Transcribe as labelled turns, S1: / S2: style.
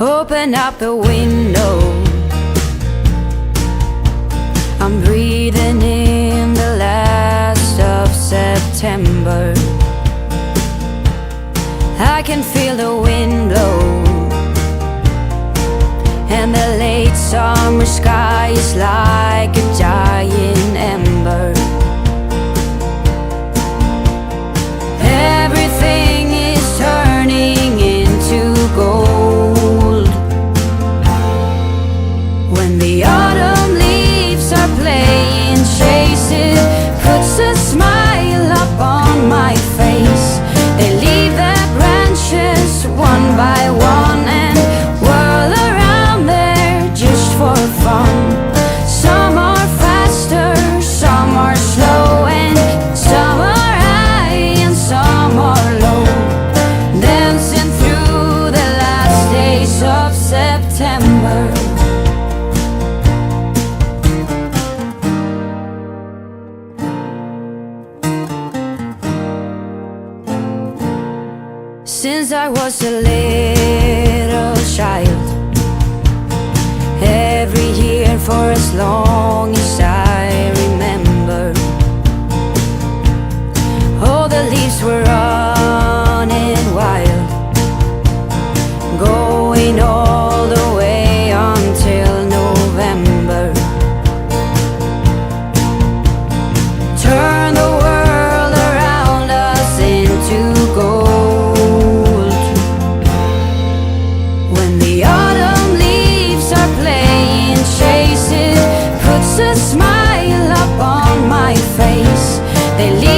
S1: Open up the window, I'm breathing in the last of September. I can feel the wind blow, and the late summer sky is like a dying ember. Everything is turning into gold. When the autumn leaves are playing chase, it puts a smile up on my face. They leave their branches one by one and whirl around there just for fun. Some are faster, some are slow, and some are high and some are low, dancing through the last days of September. Since I was a little child, every year for as long as I remember, all the leaves were running wild, going all the way until November. Turn the world around us into gold. When the autumn leaves are playing chase, it puts a smile up on my face. They leave